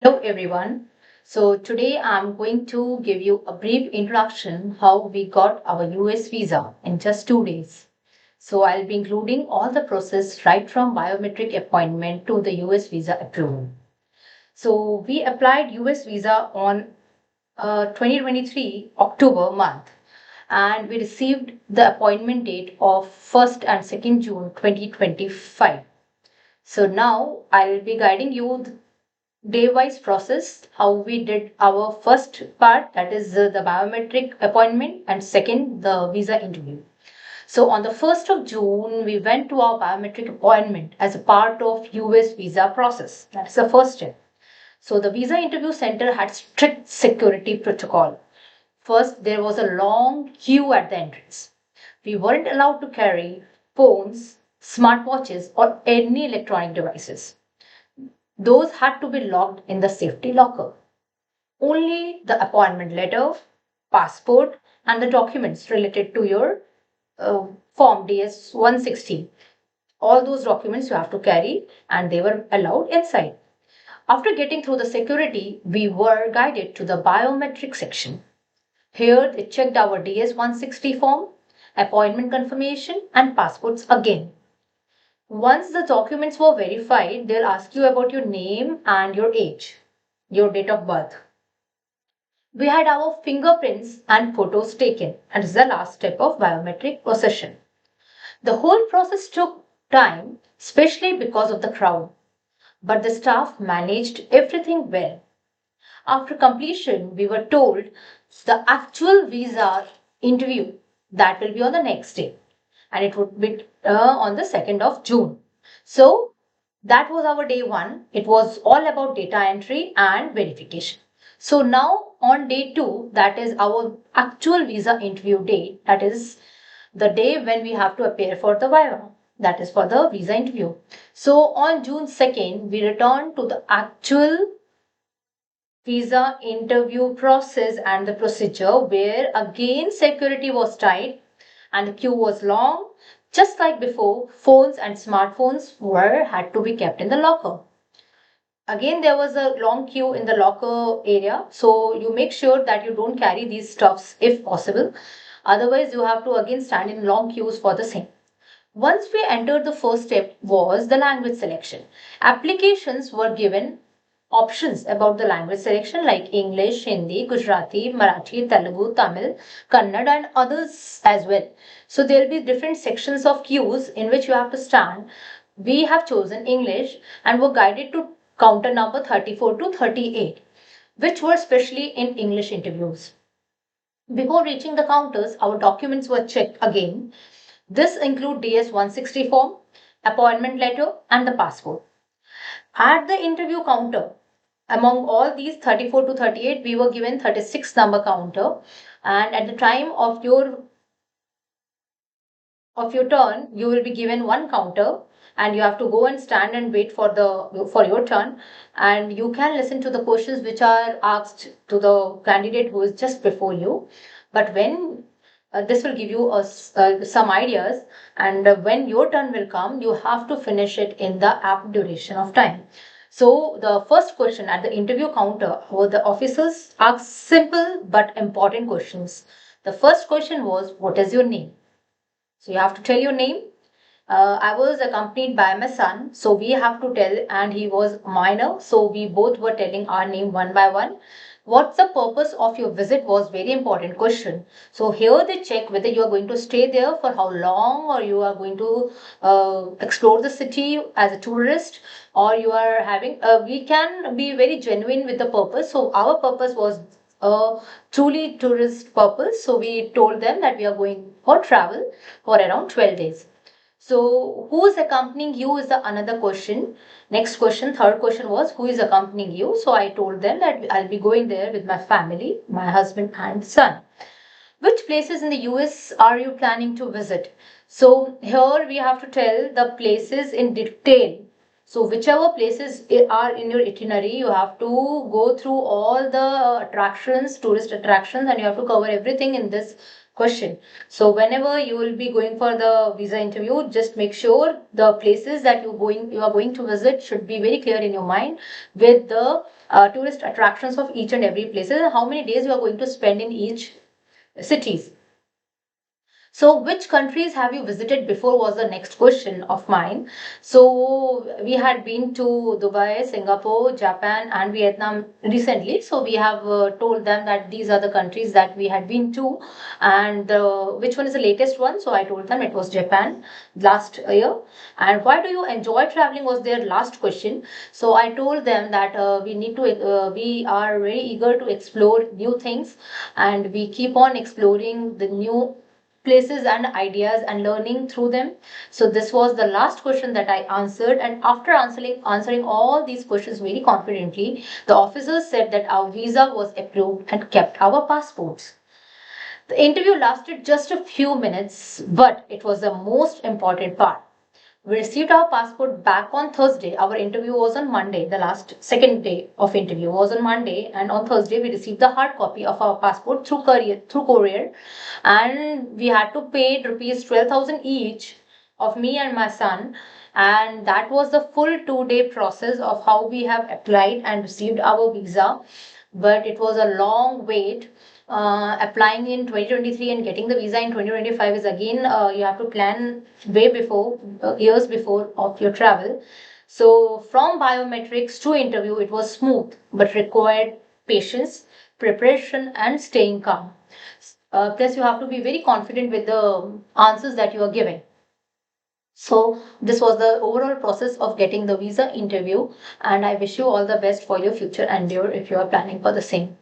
Hello everyone. So today I'm going to give you a brief introduction how we got our US visa in just 2 days. So I'll be including all the process right from biometric appointment to the US visa approval. So we applied US visa on 2023 October month and we received the appointment date of 1st and 2nd June 2025. So now I'll be guiding you day-wise process, how we did our first part, that is the biometric appointment, and second, the visa interview. So on the 1st of June, we went to our biometric appointment as a part of US visa process. That's the first step. So the visa interview center had strict security protocol. First, there was a long queue at the entrance. We weren't allowed to carry phones, smartwatches, or any electronic devices. Those had to be locked in the safety locker. Only the appointment letter, passport, and the documents related to your form DS 160. All those documents you have to carry, and they were allowed inside. After getting through the security, we were guided to the biometric section. Here, they checked our DS 160 form, appointment confirmation, and passports again. Once the documents were verified, they'll ask you about your name and your age, your date of birth. We had our fingerprints and photos taken, and this is the last step of biometric procession. The whole process took time, especially because of the crowd, but the staff managed everything well. After completion, we were told the actual visa interview that will be on the next day, and it would be on the 2nd of June. So that was our day one. It was all about data entry and verification. So now on day two, that is our actual visa interview date, that is the day when we have to appear for the viva, that is for the visa interview. So on June 2nd, we returned to the actual visa interview process and the procedure where again security was tight and the queue was long. Just like before, phones and smartphones were had to be kept in the locker. Again, there was a long queue in the locker area, so you make sure that you don't carry these stuffs if possible. Otherwise, you have to again stand in long queues for the same. Once we entered, the first step was the language selection. Applications were given options about the language selection like English, Hindi, Gujarati, Marathi, Telugu, Tamil, Kannada, and others as well. So there will be different sections of queues in which you have to stand. We have chosen English and were guided to counter number 34 to 38, which were specially in English interviews. Before reaching the counters, our documents were checked again. This include DS 160 form, appointment letter, and the passport. At the interview counter, among all these 34 to 38, we were given 36 number counter. And at the time of your turn, you will be given one counter and you have to go and stand and wait for your turn, and you can listen to the questions which are asked to the candidate who is just before you. But when this will give you some ideas, and when your turn will come, you have to finish it in the app duration of time. So the first question at the interview counter, where the officers asked simple but important questions. The first question was, what is your name? So you have to tell your name. I was accompanied by my son, so we have to tell, and he was minor, so we both were telling our name one by one. What's the purpose of your visit was very important question. So here they check whether you are going to stay there for how long, or you are going to explore the city as a tourist, or you are having. We can be very genuine with the purpose. So our purpose was a truly tourist purpose. So we told them that we are going for travel for around 12 days. So, who is accompanying you is the another question. Next question, third question was, who is accompanying you? So, I told them that I'll be going there with my family, my husband and son. Which places in the US are you planning to visit? So, here we have to tell the places in detail. So, whichever places are in your itinerary, you have to go through all the attractions, tourist attractions, and you have to cover everything in this question. So whenever you will be going for the visa interview, just make sure the places that you are going to visit should be very clear in your mind with the tourist attractions of each and every place, and how many days you are going to spend in each cities. So, which countries have you visited before was the next question of mine. So, we had been to Dubai, Singapore, Japan, and Vietnam recently. So, we have told them that these are the countries that we had been to, and which one is the latest one. So, I told them it was Japan last year. And why do you enjoy traveling was their last question. So, I told them that we are very eager to explore new things, and we keep on exploring the new places and ideas and learning through them. So this was the last question that I answered, and after answering all these questions very confidently, the officers said that our visa was approved and kept our passports. The interview lasted just a few minutes, but it was the most important part. We received our passport back on Thursday. Our interview was on Monday. The last second day of interview was on Monday, and on Thursday we received the hard copy of our passport through courier, and we had to pay rupees 12,000 each of me and my son, and that was the full 2 day process of how we have applied and received our visa. But it was a long wait. Applying in 2023 and getting the visa in 2025 is again, you have to plan way before, years before of your travel. So from biometrics to interview, it was smooth but required patience, preparation, and staying calm. Plus, you have to be very confident with the answers that you are giving. So this was the overall process of getting the visa interview, and I wish you all the best for your future endeavor if you are planning for the same.